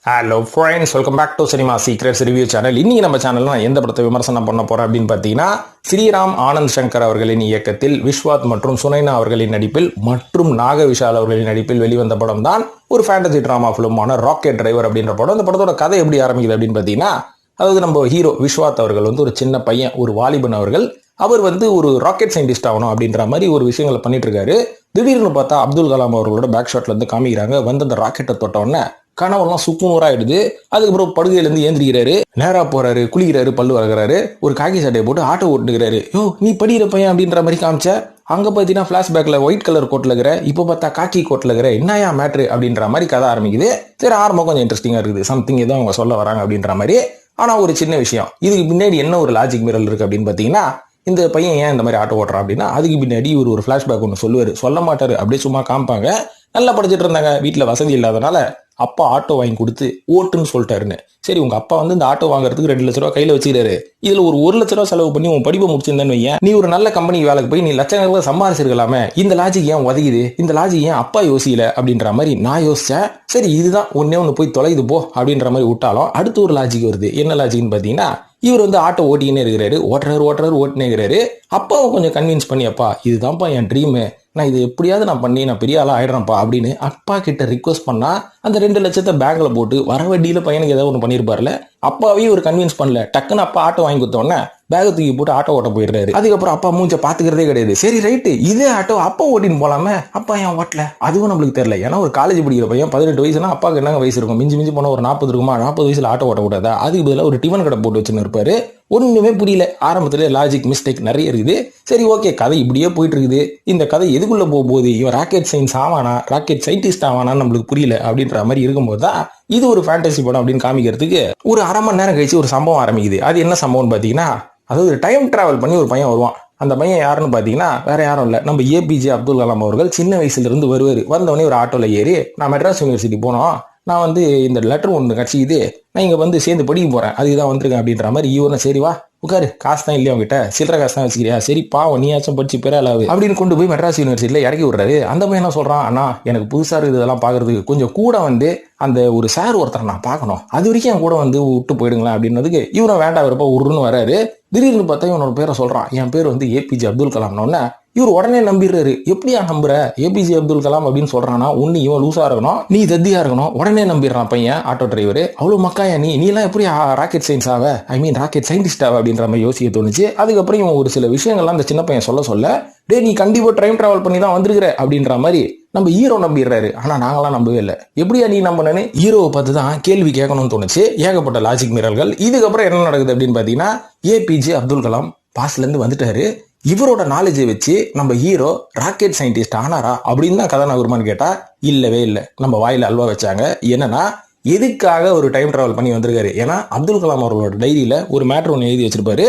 Hello friends, welcome back to cinema secrets review channel. இன்னைக்கு நம்ம சேனல்ல நான் எந்த படத்தை விமர்சனம் பண்ண போறேன் அப்படின்னு பார்த்தீங்கன்னா, ஸ்ரீராம் ஆனந்த் சங்கர் அவர்களின் இயக்கத்தில் விஸ்வாத் மற்றும் சுனைனா அவர்களின் நடிப்பில் மற்றும் நாக விஷால் அவர்களின் நடிப்பில் வெளிவந்த படம் தான் ஒரு ஃபேண்டசி டிராமா ஃபிலிமான ராக்கெட் டிரைவர் அப்படின்ற படம். இந்த படத்தோட கதை எப்படி ஆரம்பிக்குது அப்படின்னு பார்த்தீங்கன்னா, அதாவது நம்ம ஹீரோ விஸ்வாத் அவர்கள் வந்து ஒரு சின்ன பையன், ஒரு வாலிபன் அவர்கள். அவர் வந்து ஒரு ராக்கெட் சயின்டிஸ்ட் ஆகணும் அப்படின்ற மாதிரி ஒரு விஷயங்களை பண்ணிட்டு இருக்காரு. திடீர்னு பார்த்தா அப்துல் கலாம் அவர்களோட பேக் ஷாட்ல இருந்து காமிக்கிறாங்க. வந்து அந்த ராக்கெட்டை தொட்டோன்னே கனவெல்லாம் சுக்குநூறாயிடுது. அதுக்கப்புறம் படுகையிலேருந்து ஏந்திரிக்கிறாரு, நேரா போறாரு, குளிக்கிறாரு, பல்லு வளர்க்குறாரு, ஒரு காக்கி சட்டையை போட்டு ஆட்டோ ஓட்டுக்கிறாரு. யோ நீ படிக்கிற பையன் அப்படின்ற மாதிரி காமிச்ச. அங்க பார்த்தீங்கன்னா பிளாஷ்பேக்ல ஒயிட் கலர் கோட்ல இருக்கிற, இப்போ பார்த்தா காக்கி கோட்ல இருக்கிற, என்னையா மேட்ரு அப்படின்ற மாதிரி கதை ஆரம்பிக்குது. சரி, ஆரம்பம் கொஞ்சம் இன்ட்ரெஸ்டிங்கா இருக்குது, சம்திங் ஏதோ அவங்க சொல்ல வராங்க அப்படின்ற மாதிரி. ஆனா ஒரு சின்ன விஷயம், இதுக்கு பின்னாடி என்ன ஒரு லாஜிக் மீறல் இருக்கு அப்படின்னு பார்த்தீங்கன்னா, இந்த பையன் ஏன் இந்த மாதிரி ஆட்டோ ஓட்டுறான் அப்படின்னா, அதுக்கு பின்னாடி இவர் ஒரு பிளாஷ்பேக் ஒன்று சொல்லுவாரு. சொல்ல மாட்டாரு, அப்படியே சும்மா காமிப்பாங்க. நல்லா படிச்சுட்டு இருந்தாங்க, வீட்டில் வசதி இல்லாதனால அப்பா ஆட்டோ வாங்கி கொடுத்து ஓட்டுன்னு சொல்லிட்டாருன்னு. சரி, உங்க அப்பா வந்து இந்த ஆட்டோ வாங்குறதுக்கு 2 லட்ச ரூபா கையில வச்சுக்கிறாரு. இதுல ஒரு 1 லட்ச ரூபா செலவு பண்ணி உன் படிப்பை முடிச்சிருந்தேன்னு வையன், நீ ஒரு நல்ல கம்பெனிக்கு வேலைக்கு போய் நீ லட்சக்கணக்கில் சம்பாதிச்சிருக்கலாமே. இந்த லாஜிக் ஏன் உதவிது, இந்த லாஜிக் ஏன் அப்பா யோசிக்கல அப்படின்ற மாதிரி நான் யோசிச்சேன். சரி, இதுதான் ஒன்னே போய் தொலைது போ அப்படின்ற மாதிரி விட்டாலும் அடுத்து ஒரு லாஜிக் வருது. என்ன லாஜிக்னு பாத்தீங்கன்னா, இவர் வந்து ஆட்டோ ஓட்டிக்கினே இருக்கிறாரு, ஓட்டுறாரு ஓட்டினே. அப்பாவும் கொஞ்சம் கன்வின்ஸ் பண்ணி, அப்பா இதுதான்ப்பா என் ட்ரீமு, நான் இது எப்படியாவது நான் பண்ணி நான் பெரிய ஆளா ஆயிடுறேன்ப்பா அப்படின்னு அப்பா கிட்ட ரிக்வஸ்ட் பண்ணா, அந்த 2 லட்சத்தை பேங்க்ல போட்டு வர வட்டியில பையனுக்கு ஏதாவது ஒன்று பண்ணிருப்பார்ல. அப்பாவையும் ஒரு கன்வின்ஸ் பண்ணல, டக்குன்னு அப்பா ஆட்டோ வாங்கி கொடுத்தோன்னே பேக தூக்கி போட்டு ஆட்டோ ஓட்ட போயிடுறாரு. அதுக்கப்புறம் அப்பா மூஞ்ச பாத்துக்கிறதே கிடையாது. சரி ரைட்டு, இதே ஆட்டோ அப்பா ஓட்டின்னு போலாமே, அப்பா ஏன் ஓட்டல அதுவும் நம்மளுக்கு தெரியல. ஏன்னா ஒரு காலேஜ் படிக்கிற பையன் 18 வயசுனா அப்பாவுக்கு என்னங்க வயசு இருக்கும், மிஞ்சி போன ஒரு 40 இருக்குமா, 40 வயசுல ஆட்டோ ஓட்ட கூடாதா? அதுக்கு பதிலாக ஒரு டிஃபன் கடை போட்டு வச்சுன்னு இருப்பாரு. ஒண்ணுமே புரியல. ஆரம்பத்துல லாஜிக் மிஸ்டேக் நிறைய இருக்குது. சரி ஓகே, கதை இப்படியே போயிட்டு இருக்குது. இந்த கதை எதுக்குள்ள போகுது, இவன் ராக்கெட் சயின்ஸ் ஆவானா, ராக்கெட் சயின்டிஸ்ட் ஆவானான்னு நம்மளுக்கு புரியல அப்படின்ற மாதிரி இருக்கும்போது தான் இது ஒரு ஃபேண்டசி படம் அப்படின்னு காமிக்கிறதுக்கு ஒரு அரை மணி நேரம் கழிச்சு ஒரு சம்பவம் ஆரம்பிக்குது. அது என்ன சம்பவம்னு பாத்தீங்கன்னா, அதாவது டைம் டிராவல் பண்ணி ஒரு பையன் வருவான். அந்த பையன் யாருன்னு பாத்தீங்கன்னா வேற யாரும் இல்ல, நம்ம ஏபிஜே அப்துல் கலாம் அவர்கள். சின்ன வயசுல இருந்து வருவாரு. வந்தவொடனே ஒரு ஆட்டோல ஏறி, நான் மெட்ராஸ் யூனிவர்சிட்டி போனோம், நான் வந்து இந்த லெட்டர் ஒன்று கட்சிக்குது, நான் இங்க வந்து சேர்ந்து படிக்க போறேன், அதுதான் வந்திருக்கேன் அப்படின்ற மாதிரி. இவரும் சரி வா உட்காரு, காசு தான் இல்லையா உங்ககிட்ட, சில்லற காசு தான் வச்சுக்கிறியா, சரி பாவம் நீயாச்சும் படிச்சு பெறாலாவு அப்படின்னு கொண்டு போய் மெட்ராஸ் யூனிவர்சிட்டியில இறக்கி விடுறாரு. அந்த பையன் என்ன சொல்றான், அண்ணா எனக்கு புதுசா இருக்குது இதெல்லாம் பாக்குறதுக்கு, கொஞ்சம் கூட வந்து அந்த ஒரு சார் ஒருத்தர் நான் பார்க்கணும், அது வரைக்கும் என் கூட வந்து விட்டு போயிடுங்களேன் அப்படின்னதுக்கு இவரும் வேண்டாம் இருப்பா உருன்னு வராரு. திடீர்னு பார்த்தா இவனோட பேரை சொல்றான், என் பேர் வந்து ஏபிஜே அப்துல் கலாம்னு. இவர் உடனே நம்பிடுறாரு. எப்படியா நம்புற, ஏபிஜே அப்துல் கலாம் அப்படின்னு சொல்றானா, ஒன்னு இவன் லூசா இருக்கணும், நீ தத்தியா இருக்கணும். உடனே நம்பிடுறான் பையன் ஆட்டோ டிரைவர். அவ்வளவு மக்காயா நீ எல்லாம் எப்படி ராக்கெட் சயின்ஸ் ஆவ, ஐ மீன் ராக்கெட் சயின்டிஸ்ட் ஆவ அப்படின்ற மாதிரி யோசிக்க தோணுச்சு. அதுக்கப்புறம் இவன் ஒரு சில விஷயங்கள்லாம் அந்த சின்ன பையன் சொல்ல டே நீ கண்டிப்பா டைம் டிராவல் பண்ணி தான் வந்திருக்கிற அப்படின்ற மாதிரி நம்ம ஹீரோ நம்பிடுறாரு. ஆனா நாங்களாம் நம்பவே இல்லை. எப்படியா நீ நம்பினு ஹீரோவை பார்த்து தான் கேள்வி கேட்கணும்னு தோணுச்சு. ஏகப்பட்ட லாஜிக் மீறல்கள். இதுக்கப்புறம் என்ன நடக்குது அப்படின்னு பாத்தீங்கன்னா, ஏபிஜே அப்துல் கலாம் பாஸ்ல இருந்து வந்துட்டாரு. இவரோட நாலேஜை வச்சு நம்ம ஹீரோ ராக்கெட் சயின்டிஸ்ட் ஆனாரா அப்படின்னு தான் கதை நகருமான்னு கேட்டா இல்லவே இல்லை. நம்ம வாயில அல்வா வச்சாங்க. என்னன்னா, எதுக்காக ஒரு டைம் டிராவல் பண்ணி வந்திருக்காரு. ஏன்னா அப்துல் கலாம் அவர்களோட டைரியில ஒரு மேட்டர் ஒன்று எழுதி வச்சிருப்பாரு,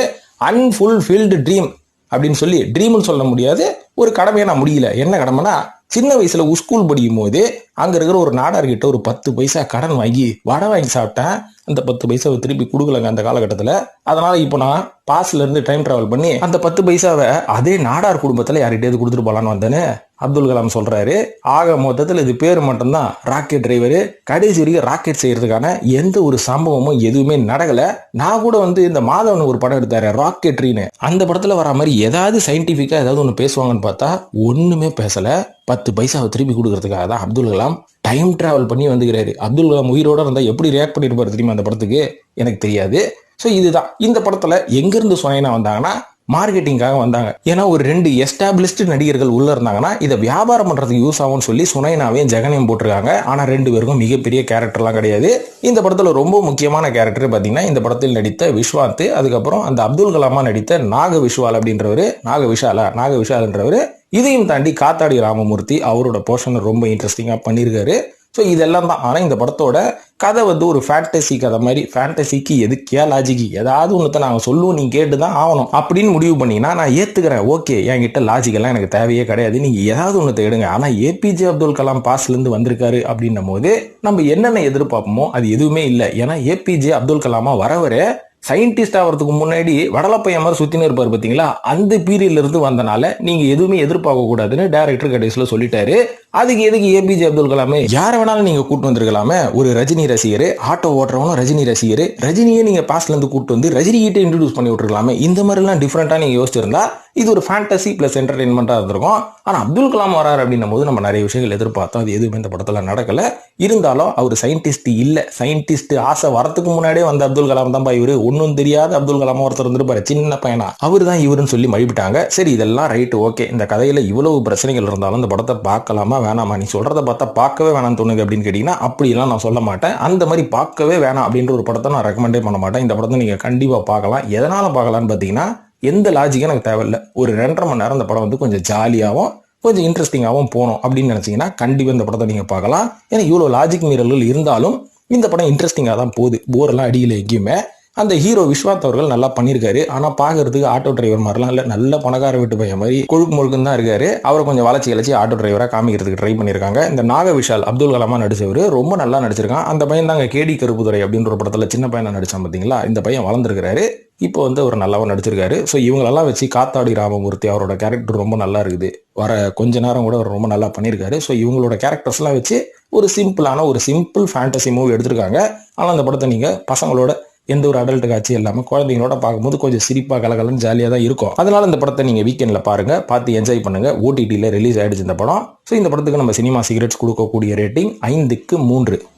அன்ஃபுல்ஃபில்டு ட்ரீம் அப்படின்னு சொல்லி. ட்ரீம்னு சொல்ல முடியாது, ஒரு கடமையை நான் முடியல. என்ன கடமைனா, சின்ன வயசுல ஸ்கூல் படிக்கும் போது அங்க இருக்கிற ஒரு நாடார்கிட்ட ஒரு 10 பைசா கடன் வாங்கி வடை வாங்கி சாப்பிட்டேன். அந்த 10 பைசாவை திருப்பி கொடுக்கலங்க அந்த காலகட்டத்தில். அதனால இப்போ நான் பாஸ்ல இருந்து டைம் டிராவல் பண்ணி அந்த 10 பைசாவை அதே நாடார் குடும்பத்தில் யார்கிட்டயாவது கொடுத்துட்டு போலான்னு வந்தேன்னு அப்துல் கலாம் சொல்றாரு. ஆக மொத்தத்தில் இது பேர் மட்டும்தான் ராக்கெட் டிரைவர். கடைசி வரைக்கும் ராக்கெட் செய்யறதுக்கான எந்த ஒரு சம்பவமும் எதுவுமே நடக்கல. நான் கூட வந்து இந்த மாதவன் ஒரு படம் எடுத்தாரு ராக்கெட்ரின்னு, அந்த படத்துல வர மாதிரி ஏதாவது சயின்டிபிக்கா ஏதாவது ஒன்று பேசுவாங்கன்னு பார்த்தா ஒண்ணுமே பேசல. 10 பைசாவை திருப்பி கொடுக்கறதுக்காக தான் அப்துல் கலாம் டைம் டிராவல் பண்ணி வந்துக்கிறாரு. அப்துல் கலாம் உயிரோட இருந்தா எப்படி ரியாக்ட் பண்ணிருப்பாரு தெரியுமா அந்த படத்துக்கு, எனக்கு தெரியாது. ஸோ இதுதான் இந்த படத்துல எங்கிருந்து சுனைனா வந்தாங்கன்னா, மார்க்கெட்டிங்காக வந்தாங்க. ஏன்னா ஒரு 2 எஸ்டாப்ளிஷ்டு நடிகர்கள் உள்ள இருந்தாங்கன்னா இதை வியாபாரம் பண்றதுக்கு யூஸ் ஆகும்னு சொல்லி சுனைனாவையும் ஜெகனையும் போட்டிருக்காங்க. ஆனா 2 பேருக்கும் மிகப்பெரிய கேரக்டர்லாம் கிடையாது. இந்த படத்துல ரொம்ப முக்கியமான கேரக்டர் பாத்தீங்கன்னா, இந்த படத்தில் நடித்த விஸ்வாந்த், அதுக்கப்புறம் அந்த அப்துல் கலாமா நடித்த நாக விஷால் அப்படின்றவரு, நாக விஷால்ன்றவரு. இதையும் தாண்டி காத்தாடி ராமமூர்த்தி அவரோட போர்ஷன் ரொம்ப இன்ட்ரெஸ்டிங்கா பண்ணியிருக்காரு. ஸோ இதெல்லாம் தான். ஆனால் இந்த படத்தோட கதை வந்து ஒரு ஃபேண்டசி கதை மாதிரி. ஃபேண்டசிக்கு எதுக்கே லாஜிக்கு ஏதாவது ஒன்றத்தை நாங்கள் சொல்லுவோம், நீங்கள் கேட்டு தான் ஆகணும் அப்படின்னு முடிவு பண்ணிங்கன்னா நான் ஏற்றுக்கிறேன். ஓகே, என்கிட்ட லாஜிக்கெல்லாம் எனக்கு தேவையே கிடையாது, நீங்கள் ஏதாவது ஒன்றத்தை எடுங்க. ஆனால் ஏபிஜே அப்துல் கலாம் பாஸ்லேருந்து வந்திருக்காரு அப்படின்னும் போது நம்ம என்னென்ன எதிர்பார்ப்போமோ அது எதுவுமே இல்லை. ஏன்னா ஏபிஜே அப்துல் கலாமா வரவரே சயின்டிஸ்ட் ஆகிறதுக்கு முன்னாடி வடலப்பையன் மாதிரி சுத்தினு இருப்பார் பாத்தீங்களா, அந்த பீரியட்ல இருந்து வந்தனால நீங்க எதுவுமே எதிர்பார்க்க கூடாதுன்னு டைரக்டர் கடைசியில சொல்லிட்டாரு. அதுக்கு எதுக்கு ஏபிஜே அப்துல் கலாம் யார வேணாலும் நீங்க கூட்டு வந்திருக்கலாமே. ஒரு ரஜினி ரசிகர், ஆட்டோ ஓட்டுறவனும் ரஜினி ரசிகர், ரஜினியே நீங்க பாஸ்ட்ல இருந்து கூட்டு வந்து ரஜினி கிட்ட இன்ட்ரோடியூஸ் பண்ணி விட்டுருக்கலாமே. இந்த மாதிரி எல்லாம் டிஃபரெண்டா நீங்க யோசிச்சிருந்தா இது ஒரு ஃபேண்டசி பிளஸ் என்டர்டைன்மெண்டா இருந்திருக்கும். ஆனா அப்துல் கலாம் வராரு அப்படின்னும் போது நம்ம நிறைய விஷயங்கள் எதிர்பார்த்தோம். அது எதுவுமே இந்த படத்துல நடக்கல. இருந்தாலும் அவர் சயின்டிஸ்ட் இல்ல, சயின்டிஸ்ட் ஆசை வரத்துக்கு முன்னாடியே வந்த அப்துல் கலாம் தான் இவரு. ஒன்னும் தெரியாத அப்துல் கலாம் ஒருத்தர் இருந்திருப்பாரு, சின்ன பையனா, அவர் தான் இவருன்னு சொல்லி மழிப்பிட்டாங்க. சரி, இதெல்லாம் ரைட், ஓகே. இந்த கதையில இவ்வளவு பிரச்சனைகள் இருந்தாலும் இந்த படத்தை பார்க்கலாமா வேணாமா? நீ சொல்றதை பார்த்தா பார்க்கவே வேணாம்னு தோணுங்க அப்படின்னு கேட்டீங்கன்னா அப்படிலாம் நான் சொல்ல மாட்டேன். அந்த மாதிரி பார்க்கவே வேணாம் அப்படின்ற ஒரு படத்தை நான் ரெக்கமெண்டே பண்ண மாட்டேன். இந்த படத்தை நீங்க கண்டிப்பா பார்க்கலாம். எதனால பார்க்கலாம்னு பார்த்தீங்கன்னா, எந்த லாஜிக்கும் எனக்கு தேவையில்லை. ஒரு 2.5 மணி நேரம் இந்த படம் வந்து கொஞ்சம் ஜாலியாகவும் கொஞ்சம் இன்ட்ரெஸ்டிங்காகவும் போகணும் அப்படின்னு நினைச்சீங்கன்னா கண்டிப்பா இந்த படத்தை நீங்க பார்க்கலாம். ஏன்னா இவ்வளவு லாஜிக் மீறல்கள் இருந்தாலும் இந்த படம் இன்ட்ரெஸ்டிங்கா தான் போகுது. போரெல்லாம் அடியில் எங்கேயுமே. அந்த ஹீரோ விஸ்வாத் அவர்கள் நல்லா பண்ணியிருக்காரு. ஆனா பாக்குறதுக்கு ஆட்டோ டிரைவர் மாதிரிலாம் இல்ல, நல்ல பணக்கார வீட்டு பையன் மாதிரி கொழுக்கு முழுக்குன்னு தான் இருக்காரு. அவரை கொஞ்சம் வளர்ச்சி ஆட்டோ டிரைவரா காமிக்கிறதுக்கு ட்ரை பண்ணியிருக்காங்க. இந்த நாக விஷால் அப்துல் கலாமா நடிச்சவர் ரொம்ப நல்லா நடிச்சிருக்கான். அந்த பையன் தாங்க கேடி கருப்புதுரை அப்படின்ற ஒரு படத்துல சின்ன பையனை நடிச்சான் பாத்தீங்களா. இந்த பையன் வளர்ந்துருக்காரு, இப்போ வந்து ஒரு நல்லாவும் நடிச்சிருக்காரு. ஸோ இவங்களெல்லாம் வச்சு காத்தாடி ராமமூர்த்தி அவரோட கேரக்டர் ரொம்ப நல்லா இருக்குது. வர கொஞ்ச நேரம் கூட அவர் ரொம்ப நல்லா பண்ணியிருக்காரு. ஸோ இவங்களோட கேரக்டர்ஸ்லாம் வச்சு ஒரு சிம்பிள் ஃபேண்டசி மூவி எடுத்திருக்காங்க. ஆனால் அந்த படத்தை நீங்க பசங்களோட எந்த ஒரு அடல்ட் காட்சி இல்லாமல் குழந்தைங்களோட பார்க்கும்போது கொஞ்சம் சிரிப்பா கலகலன்னு ஜாலியாக தான் இருக்கும். அதனால இந்த படத்தை நீங்க வீக்கெண்ட்ல பாருங்க, பார்த்து என்ஜாய் பண்ணுங்க. ஓடிடியில் ரிலீஸ் ஆயிடுச்சு இந்த படம். ஸோ இந்த படத்துக்கு நம்ம சினிமா சீக்ரெட்ஸ் கொடுக்கக்கூடிய ரேட்டிங் 5க்கு 3.